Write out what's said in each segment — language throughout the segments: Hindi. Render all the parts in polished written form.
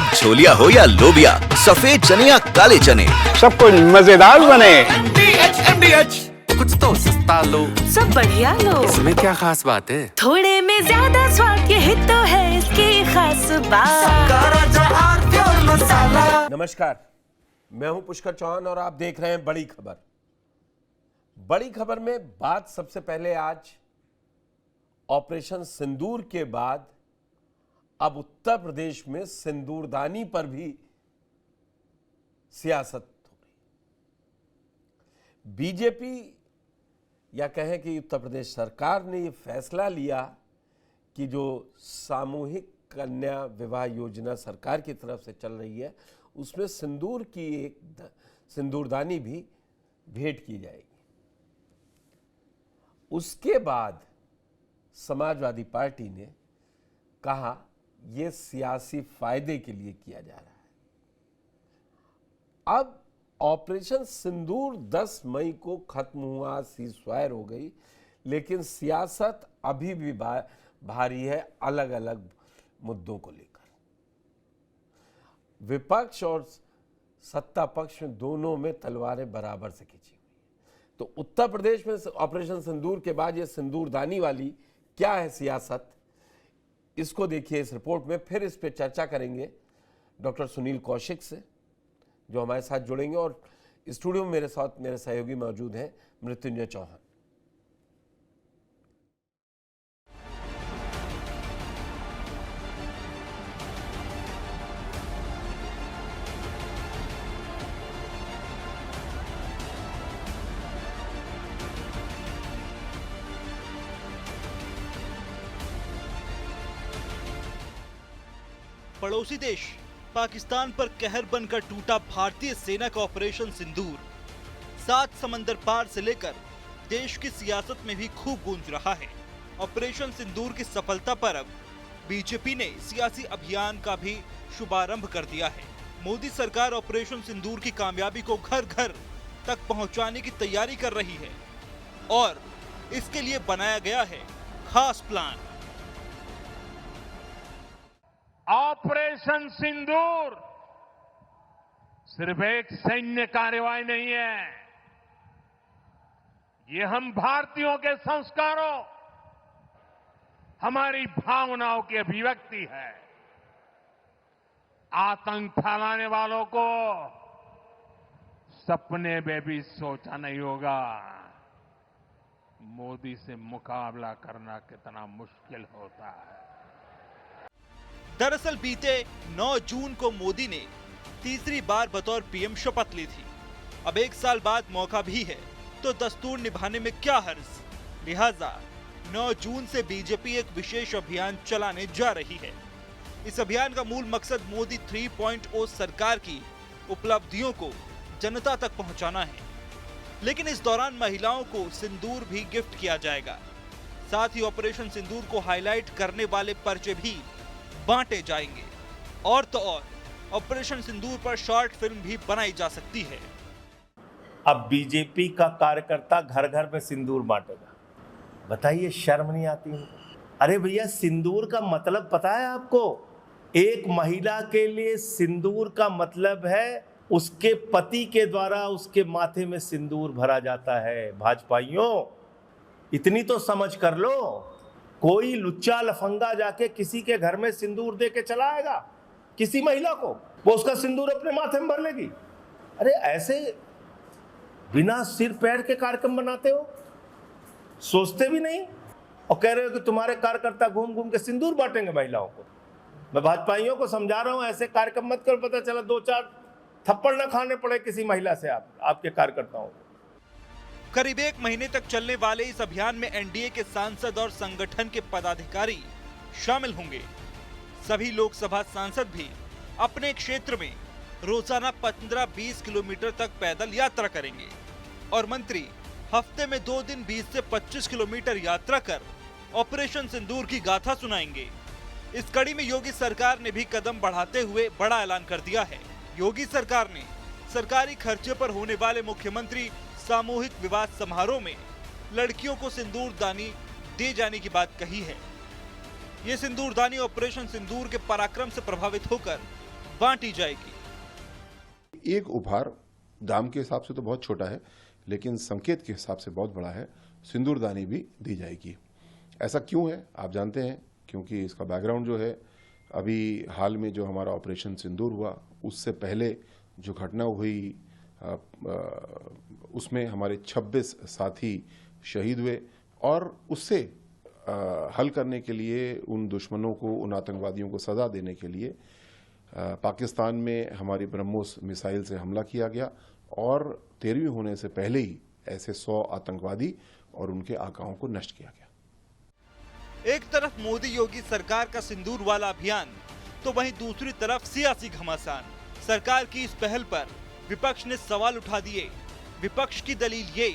अब छोलिया हो या लोबिया, सफेद चने या काले चने, सब कुछ मजेदार बने। कुछ तो सस्ता लो, सब बढ़िया लो। इसमें क्या खास बात है? थोड़े में ज्यादा स्वाद, यही तो है इसकी खास बात। नमस्कार, मैं हूं पुष्कर चौहान और आप देख रहे हैं बड़ी खबर। बड़ी खबर में बात सबसे पहले आज ऑपरेशन सिंदूर के बाद अब उत्तर प्रदेश में सिंदूरदानी पर भी सियासत हो रही। बीजेपी या कहें कि उत्तर प्रदेश सरकार ने यह फैसला लिया कि जो सामूहिक कन्या विवाह योजना सरकार की तरफ से चल रही है उसमें सिंदूर की एक सिंदूरदानी भी भेंट की जाएगी। उसके बाद समाजवादी पार्टी ने कहा यह सियासी फायदे के लिए किया जा रहा है। अब ऑपरेशन सिंदूर 10 मई को खत्म हुआ, सीज़फायर हो गई, लेकिन सियासत अभी भी भारी है अलग अलग मुद्दों को लेकर। विपक्ष और सत्ता पक्ष में दोनों में तलवारें बराबर से खिंची हुई है। तो उत्तर प्रदेश में ऑपरेशन सिंदूर के बाद ये सिंदूरदानी वाली क्या है सियासत, इसको देखिए इस रिपोर्ट में। फिर इस पे चर्चा करेंगे डॉक्टर सुनील कौशिक से, जो हमारे साथ जुड़ेंगे, और स्टूडियो में मेरे साथ मेरे सहयोगी मौजूद हैं मृत्युंजय चौहान। पड़ोसी देश पाकिस्तान पर कहर बनकर टूटा भारतीय सेना का ऑपरेशन सिंदूर 7 समंदर पार से लेकर देश की सियासत में भी खूब गूंज रहा है। ऑपरेशन सिंदूर की सफलता पर अब बीजेपी ने सियासी अभियान का भी शुभारंभ कर दिया है। मोदी सरकार ऑपरेशन सिंदूर की कामयाबी को घर घर तक पहुंचाने की तैयारी कर रही है और इसके लिए बनाया गया है खास प्लान। ऑपरेशन सिंदूर सिर्फ एक सैन्य कार्रवाई नहीं है, ये हम भारतीयों के संस्कारों, हमारी भावनाओं की अभिव्यक्ति है। आतंक फैलाने वालों को सपने में भी सोचा नहीं होगा मोदी से मुकाबला करना कितना मुश्किल होता है। दरअसल बीते 9 जून को मोदी ने तीसरी बार बतौर पीएम शपथ ली थी। अब 1 साल बाद मौका भी है तो दस्तूर निभाने में क्या हर्ज। लिहाजा 9 जून से बीजेपी एक विशेष अभियान चलाने जा रही है। इस अभियान का मूल मकसद मोदी 3.0 सरकार की उपलब्धियों को जनता तक पहुंचाना है। लेकिन इस दौरान महिलाओं को सिंदूर भी गिफ्ट किया जाएगा। साथ ही ऑपरेशन सिंदूर को हाईलाइट करने वाले पर्चे भी बांटे जाएंगे। और तो और ऑपरेशन सिंदूर पर शॉर्ट फिल्म भी बनाई जा सकती है। अब बीजेपी का कार्यकर्ता घर घर में सिंदूर बांटेगा। बताइए, शर्म नहीं आती है? अरे भैया, सिंदूर का मतलब पता है आपको? एक महिला के लिए सिंदूर का मतलब है उसके पति के द्वारा उसके माथे में सिंदूर भरा जाता है। भाजपाइयों, इतनी तो समझ कर लो। कोई लुच्चा लफंगा जाके किसी के घर में सिंदूर दे के चला आएगा किसी महिला को, वो उसका सिंदूर अपने माथे में भर लेगी? अरे ऐसे बिना सिर पैर के कार्यक्रम बनाते हो, सोचते भी नहीं, और कह रहे हो कि तुम्हारे कार्यकर्ता घूम घूम के सिंदूर बांटेंगे महिलाओं को। मैं भाजपाइयों को समझा रहा हूं, ऐसे कार्यक्रम मत करो, पता चला 2-4 थप्पड़ न खाने पड़े किसी महिला से आपके कार्यकर्ताओं को। करीब 1 महीने तक चलने वाले इस अभियान में एनडीए के सांसद और संगठन के पदाधिकारी शामिल होंगे। सभी लोकसभा सांसद भी अपने क्षेत्र में रोजाना 15-20 किलोमीटर तक पैदल यात्रा करेंगे और मंत्री हफ्ते में 2 दिन 20 से 25 किलोमीटर यात्रा कर ऑपरेशन सिंदूर की गाथा सुनाएंगे। इस कड़ी में योगी सरकार ने भी कदम बढ़ाते हुए बड़ा ऐलान कर दिया है। योगी सरकार ने सरकारी खर्चे पर होने वाले मुख्यमंत्री सामूहिक विवाह समारोह में लड़कियों को सिंदूरदानी दिए जाने की बात कही है। ये सिंदूरदानी ऑपरेशन सिंदूर के पराक्रम से प्रभावित होकर बांटी जाएगी। एक उपहार दाम के हिसाब से तो बहुत छोटा है, लेकिन संकेत के हिसाब से बहुत बड़ा है। सिंदूरदानी भी दी जाएगी। ऐसा क्यों है आप जानते हैं, क्योंकि इसका बैकग्राउंड जो है, अभी हाल में जो हमारा ऑपरेशन सिंदूर हुआ, उससे पहले जो घटना हुई उसमें हमारे 26 साथी शहीद हुए, और उससे हल करने के लिए, उन दुश्मनों को, उन आतंकवादियों को सजा देने के लिए पाकिस्तान में हमारी ब्रह्मोस मिसाइल से हमला किया गया, और 13वीं होने से पहले ही ऐसे 100 आतंकवादी और उनके आकाओं को नष्ट किया गया। एक तरफ मोदी योगी सरकार का सिंदूर वाला अभियान, तो वहीं दूसरी तरफ सियासी घमासान। सरकार की इस पहल पर विपक्ष ने सवाल उठा दिए। विपक्ष की दलील ये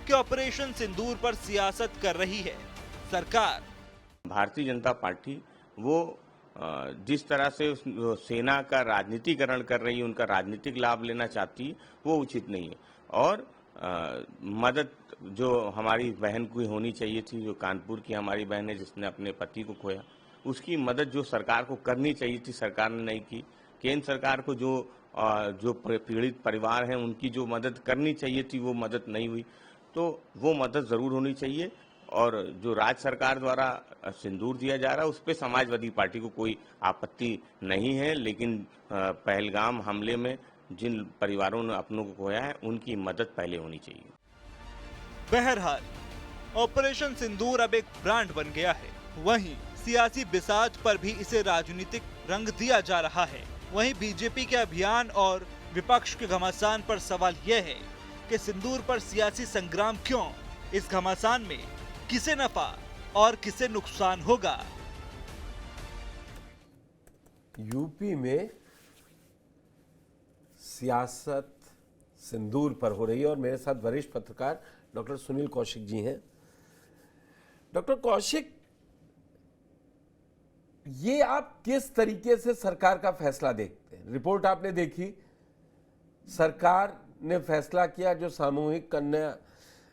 कि ऑपरेशन सिंदूर पर सियासत कर रही है सरकार। भारतीय जनता पार्टी वो जिस तरह से सेना का राजनीतिकरण कर रही है, उनका राजनीतिक लाभ लेना चाहती है, वो उचित नहीं है। और मदद जो हमारी बहन की होनी चाहिए थी, जो कानपुर की हमारी बहन है जिसने अपने पति को खोया, उसकी मदद जो सरकार को करनी चाहिए थी, सरकार ने नहीं की। केंद्र सरकार को जो पीड़ित परिवार हैं उनकी जो मदद करनी चाहिए थी, वो मदद नहीं हुई। तो वो मदद जरूर होनी चाहिए। और जो राज्य सरकार द्वारा सिंदूर दिया जा रहा है, उस पर समाजवादी पार्टी को कोई आपत्ति नहीं है, लेकिन पहलगाम हमले में जिन परिवारों ने अपनों को खोया है, उनकी मदद पहले होनी चाहिए। बहरहाल ऑपरेशन सिंदूर अब एक ब्रांड बन गया है। वहीं सियासी बिसात पर भी इसे राजनीतिक रंग दिया जा रहा है। वहीं बीजेपी के अभियान और विपक्ष के घमासान पर सवाल यह है कि सिंदूर पर सियासी संग्राम क्यों? इस घमासान में किसे नफा और किसे नुकसान होगा? यूपी में सियासत सिंदूर पर हो रही है और मेरे साथ वरिष्ठ पत्रकार डॉक्टर सुनील कौशिक जी हैं। डॉक्टर कौशिक, ये आप किस तरीके से सरकार का फैसला देखते हैं? रिपोर्ट आपने देखी, सरकार ने फैसला किया जो सामूहिक कन्या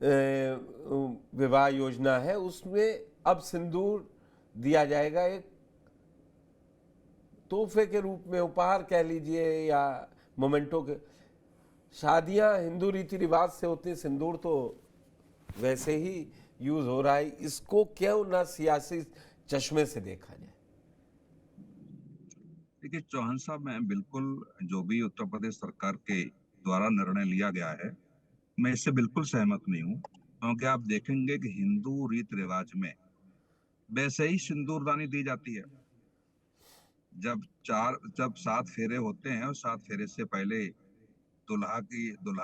विवाह योजना है, उसमें अब सिंदूर दिया जाएगा एक तोहफे के रूप में, उपहार कह लीजिए या मोमेंटो के। शादियां हिंदू रीति रिवाज से होती, सिंदूर तो वैसे ही यूज हो रहा है। इसको क्यों ना सियासी चश्मे से देखा जाए? देखिए चौहान साहब, मैं बिल्कुल जो भी उत्तर प्रदेश सरकार के द्वारा निर्णय लिया गया है, मैं इससे बिल्कुल सहमत नहीं हूँ। क्योंकि आप देखेंगे कि हिंदू रीति रिवाज में वैसे ही सिंदूरदानी दी जाती है। जब 7 फेरे होते हैं और 7 फेरे से पहले दुल्हा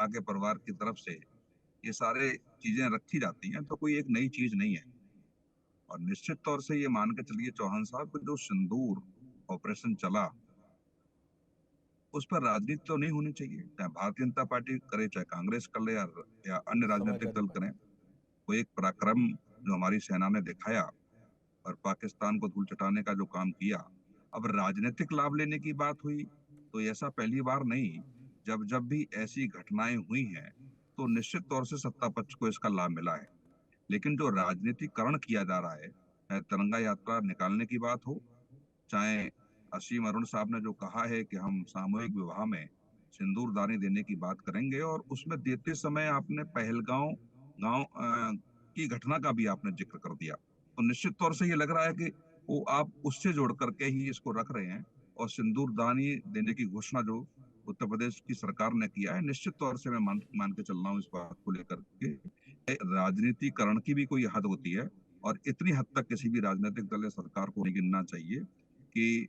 के परिवार की तरफ से ये सारे चीजें रखी जाती हैं, तो कोई एक नई चीज नहीं है। और निश्चित तौर से ये मान के चलिए चौहान साहब, जो सिंदूर ऑपरेशन चला, उस पर राजनीति तो नहीं होनी चाहिए। चाहे भारतीय जनता पार्टी करे, चाहे कांग्रेस कर ले, या अन्य राजनीतिक दल करें। वो एक पराक्रम जो हमारी सेना ने दिखाया और पाकिस्तान को धूल चटाने का जो काम किया। अब राजनीतिक लाभ लेने की बात हुई तो ऐसा पहली बार नहीं, जब भी ऐसी घटनाएं हुई हैं तो निश्चित तौर से सत्ता पक्ष को इसका लाभ मिला है। लेकिन जो राजनीतिकरण किया जा रहा है, चाहे तिरंगा यात्रा निकालने की बात हो, चाहे असीम अरुण साहब ने जो कहा है कि हम सामूहिक विवाह में सिंदूरदानी देने की बात करेंगे, और उसमें देते समय आपने पहलगांव की घटना का भी आपने जिक्र कर दिया, तो निश्चित तौर से ये लग रहा है कि वो आप उससे जोड़ करके ही इसको रख रहे हैं। और सिंदूरदानी देने की घोषणा जो उत्तर प्रदेश की सरकार ने किया है, निश्चित तौर से मैं मान के चल रहा हूँ इस बात को लेकर के, राजनीतिकरण की भी कोई हद होती है। और इतनी हद तक किसी भी राजनीतिक दल या सरकार को नहीं गिनना चाहिए कि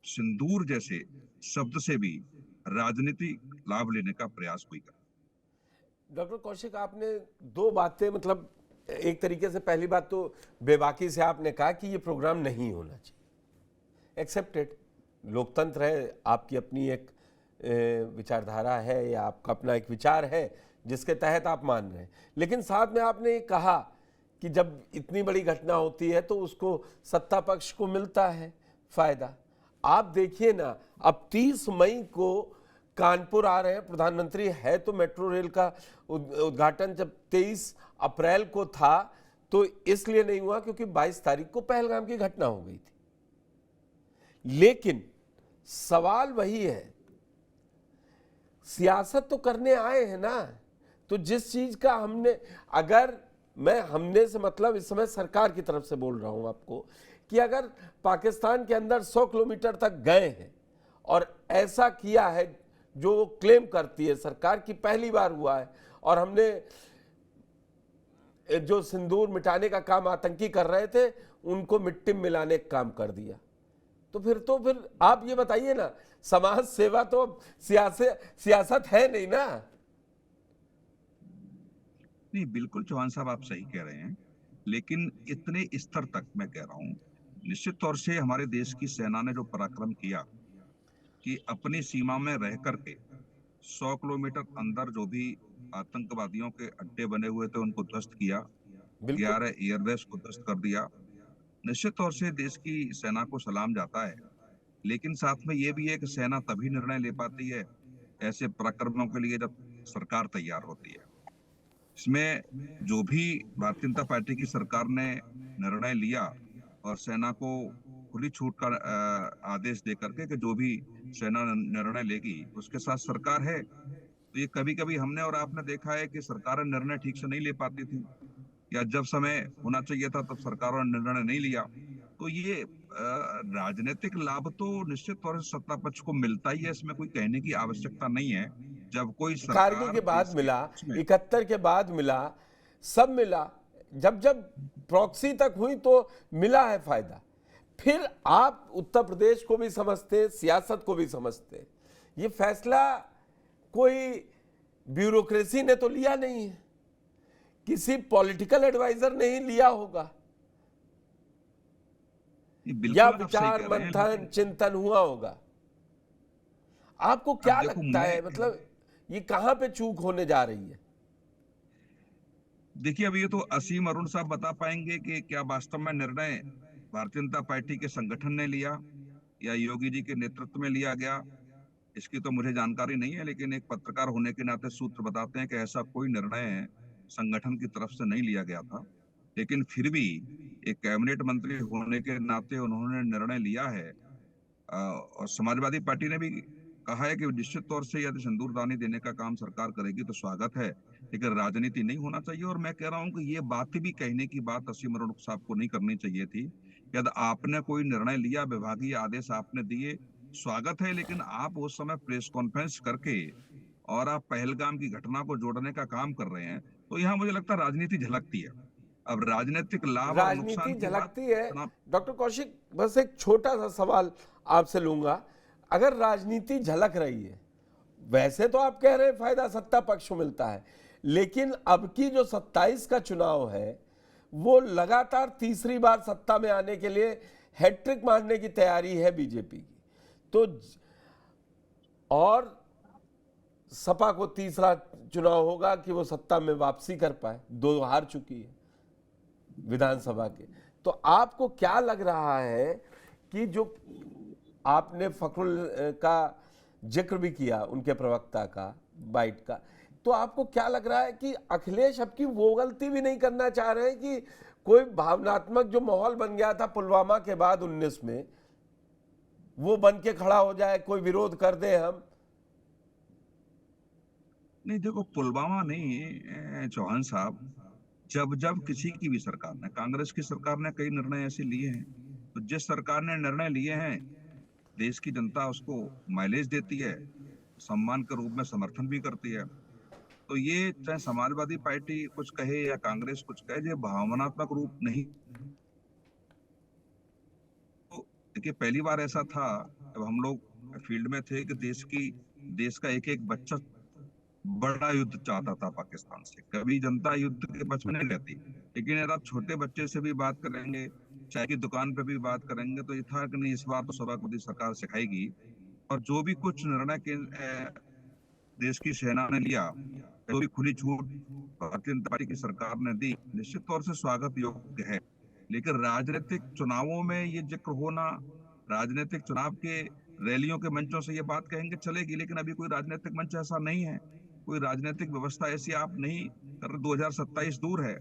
सिंदूर जैसे शब्द से भी राजनीतिक लाभ लेने का प्रयास कोई करे। डॉक्टर कौशिक, आपने 2 बातें, मतलब एक तरीके से पहली बात तो बेबाकी से आपने कहा कि ये प्रोग्राम नहीं होना चाहिए। एक्सेप्टेड, लोकतंत्र है, आपकी अपनी एक विचारधारा है या आपका अपना एक विचार है जिसके तहत आप मान रहे हैं। लेकिन साथ में आपने ये कहा कि जब इतनी बड़ी घटना होती है तो उसको सत्ता पक्ष को मिलता है फायदा। आप देखिए ना, अब 30 मई को कानपुर आ रहे हैं प्रधानमंत्री, है तो मेट्रो रेल का उद्घाटन जब 23 अप्रैल को था तो इसलिए नहीं हुआ क्योंकि 22 तारीख को पहलगाम की घटना हो गई थी। लेकिन सवाल वही है, सियासत तो करने आए हैं ना, तो जिस चीज का हमने, अगर मैं हमने से मतलब इस समय सरकार की तरफ से बोल रहा हूं आपको, कि अगर पाकिस्तान के अंदर 100 किलोमीटर तक गए हैं और ऐसा किया है जो वो क्लेम करती है सरकार की, पहली बार हुआ है, और हमने जो सिंदूर मिटाने का काम आतंकी कर रहे थे उनको मिट्टी में मिलाने का काम कर दिया, तो फिर आप ये बताइए ना, समाज सेवा तो सियासत है नहीं ना। नहीं, बिल्कुल चौहान साहब आप सही कह रहे हैं, लेकिन इतने स्तर तक मैं कह रहा हूं, निश्चित तौर से हमारे देश की सेना ने जो पराक्रम किया कि अपनी सीमा में रह करके 100 किलोमीटर अंदर जो भी आतंकवादियों के अड्डे बने हुए थे उनको ध्वस्त किया, 11 एयरबेस को ध्वस्त कर दिया। निश्चित तौर से देश की सेना को सलाम जाता है, लेकिन साथ में ये भी है कि सेना तभी निर्णय ले पाती है ऐसे पराक्रमों के लिए जब सरकार तैयार होती है। इसमें जो भी भारतीय जनता पार्टी की सरकार ने निर्णय लिया और सेना को खुली छूट का आदेश दे करके कि जो भी सेना निर्णय लेगी उसके साथ सरकार है, तो ये कभी कभी हमने और आपने देखा है कि सरकारें निर्णय ठीक से नहीं ले पाती थी, या जब समय होना चाहिए था तब सरकारों ने निर्णय नहीं लिया। तो ये राजनीतिक लाभ तो निश्चित तौर से सत्ता पक्ष को मिलता ही है, इसमें कोई कहने की आवश्यकता नहीं है। जब कोई कारगिल के बाद मिला, 71 के बाद मिला, सब मिला, जब प्रॉक्सी तक हुई तो मिला है फायदा। फिर आप उत्तर प्रदेश को भी समझते, सियासत को भी समझते, ये फैसला कोई ब्यूरोक्रेसी ने तो लिया नहीं है, किसी पॉलिटिकल एडवाइजर ने ही लिया होगा, या विचार मंथन चिंतन हुआ होगा। आपको क्या लगता है, मतलब ये कहां पे चूक होने जा रही है? देखिए, अब ये तो असीम अरुण साहब बता पाएंगे कि क्या वास्तव में निर्णय भारतीय जनता पार्टी के संगठन ने लिया या योगी जी के नेतृत्व में लिया गया, इसकी तो मुझे जानकारी नहीं है, लेकिन एक पत्रकार होने के नाते सूत्र बताते हैं कि ऐसा कोई निर्णय संगठन की तरफ से नहीं लिया गया था। लेकिन फिर भी एक कैबिनेट मंत्री होने के नाते उन्होंने निर्णय लिया है, और समाजवादी पार्टी ने भी कहा है कि निश्चित तौर से यदि सिंदूरदानी देने का काम सरकार करेगी तो स्वागत है, लेकिन राजनीति नहीं होना चाहिए। और मैं कह रहा हूं कि ये बात भी कहने की बात असीम अरुण साहब को नहीं करनी चाहिए थी। यदि आपने कोई निर्णय लिया, विभागीय आदेश आपने दिए, स्वागत है, लेकिन आप उस समय प्रेस कॉन्फ्रेंस करके और आप पहलगाम की घटना को जोड़ने का काम कर रहे हैं, तो यहाँ मुझे लगता है राजनीति झलकती है। अब राजनीतिक लाभ और नुकसान की झलकती है। डॉक्टर कौशिक, बस एक छोटा सा सवाल आपसे लूंगा, अगर राजनीति झलक रही है, वैसे तो आप कह रहे हैं फायदा सत्ता पक्ष को मिलता है, लेकिन अब की जो 27 का चुनाव है वो लगातार तीसरी बार सत्ता में आने के लिए हैट्रिक मारने की तैयारी है बीजेपी की, तो और सपा को तीसरा चुनाव होगा कि वो सत्ता में वापसी कर पाए, 2 हार चुकी है विधानसभा के। तो आपको क्या लग रहा है कि जो आपने फखरुल का जिक्र भी किया, उनके प्रवक्ता का, बाइट का, तो आपको क्या लग रहा है कि अखिलेश अब की वो गलती भी नहीं करना चाह रहे हैं कि कोई भावनात्मक जो माहौल बन गया था पुलवामा के बाद 19 में, वो बन के खड़ा हो जाए, कोई विरोध कर दे हम? नहीं, देखो, पुलवामा नहीं चौहान साहब, जब किसी की भी सरकार ने, कांग्रेस की सरकार ने कई निर्णय ऐसे लिए हैं, तो जिस सरकार ने निर्णय लिए हैं देश की जनता उसको माइलेज देती है, सम्मान के रूप में समर्थन भी करती है। तो ये चाहे समाजवादी पार्टी कुछ कहे या कांग्रेस कुछ कहे, ये भावनात्मक रूप नहीं। तो देखिए, पहली बार ऐसा था जब हम लोग फील्ड में थे कि देश का एक एक बच्चा बड़ा युद्ध चाहता था पाकिस्तान से। कभी जनता युद्ध के पक्ष में नहीं रहती, लेकिन अगर आप छोटे बच्चे से भी बात करेंगे, चाय की दुकान पे भी बात करेंगे, तो ये था कि नहीं, इस बार तो सबक सरकार सिखाएगी। और जो भी कुछ निर्णय के देश की सेना ने लिया, जो भी खुली छूट भारतीय जनता पार्टी की सरकार ने दी, निश्चित तौर से स्वागत योग्य है। लेकिन राजनीतिक चुनावों में ये जिक्र होना, राजनीतिक चुनाव के रैलियों के मंचों से ये बात कहेंगे चलेगी, लेकिन अभी कोई राजनीतिक मंच ऐसा नहीं है, कोई राजनीतिक व्यवस्था ऐसी आप नहीं कर, 2027 दूर है।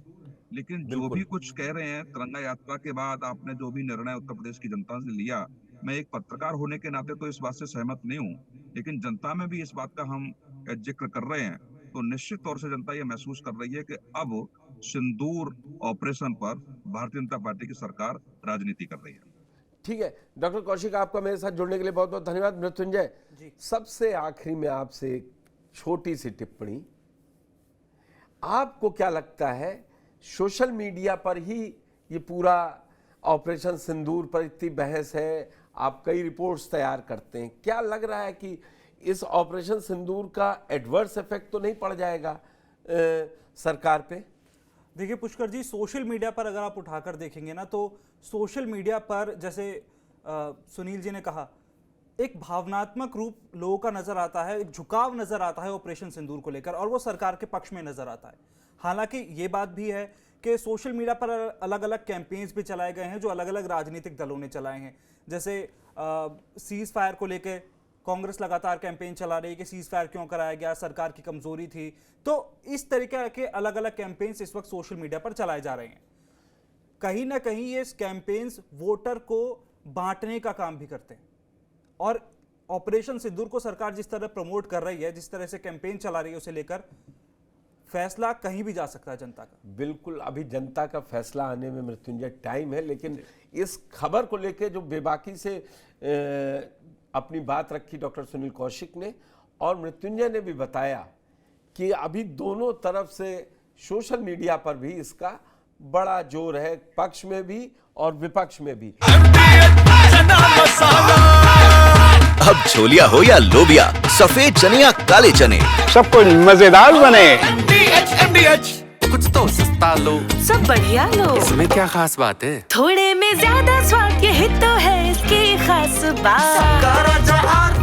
लेकिन जो भी कुछ कह रहे हैं, तिरंगा यात्रा के बाद आपने जो भी निर्णय उत्तर प्रदेश की जनता से लिया, मैं एक पत्रकार होने के नाते तो इस बात से सहमत नहीं हूँ, लेकिन जनता में भी इस बात का हम जिक्र कर रहे हैं तो निश्चित तौर से जनता ये महसूस कर रही है कि अब सिंदूर ऑपरेशन पर भारतीय जनता पार्टी की सरकार राजनीति कर रही है। ठीक है डॉक्टर कौशिक, आपका मेरे साथ जुड़ने के लिए बहुत बहुत धन्यवाद। मृत्युंजय, सबसे आखिरी में आपसे एक छोटी सी टिप्पणी, आपको क्या लगता है सोशल मीडिया पर ही ये पूरा ऑपरेशन सिंदूर पर इतनी बहस है, आप कई रिपोर्ट्स तैयार करते हैं, क्या लग रहा है कि इस ऑपरेशन सिंदूर का एडवर्स इफेक्ट तो नहीं पड़ जाएगा सरकार पे? देखिए पुष्कर जी, सोशल मीडिया पर अगर आप उठाकर देखेंगे ना तो सोशल मीडिया पर जैसे सुनील जी ने कहा, एक भावनात्मक रूप लोगों का नजर आता है, एक झुकाव नजर आता है ऑपरेशन सिंदूर को लेकर और वो सरकार के पक्ष में नजर आता है। हालांकि ये बात भी है कि सोशल मीडिया पर अलग अलग कैंपेन्स भी चलाए गए हैं जो अलग अलग राजनीतिक दलों ने चलाए हैं। जैसे सीज फायर को लेकर कांग्रेस लगातार कैंपेन चला रही है कि सीज फायर क्यों कराया गया, सरकार की कमजोरी थी। तो इस तरीके के अलग अलग कैंपेन्स इस वक्त सोशल मीडिया पर चलाए जा रहे हैं। कहीं ना कहीं ये कैंपेन्स वोटर को बांटने का काम भी करते हैं और ऑपरेशन सिंदूर को सरकार जिस तरह प्रमोट कर रही है, जिस तरह से कैंपेन चला रही है, उसे लेकर फैसला कहीं भी जा सकता है जनता का। बिल्कुल, अभी जनता का फैसला आने में मृत्युंजय टाइम है, लेकिन इस खबर को लेकर जो बेबाकी से अपनी बात रखी डॉक्टर सुनील कौशिक ने और मृत्युंजय ने भी बताया कि अभी दोनों तरफ से सोशल मीडिया पर भी इसका बड़ा जोर है, पक्ष में भी और विपक्ष में भी। अब छोलिया हो या लोबिया, सफेद चने या काले चने, सब कुछ मजेदार बने। कुछ तो सस्ता लो, सब बढ़िया लो। इसमें क्या खास बात है? थोड़े में ज्यादा स्वाद, यही तो है इसकी खास बात।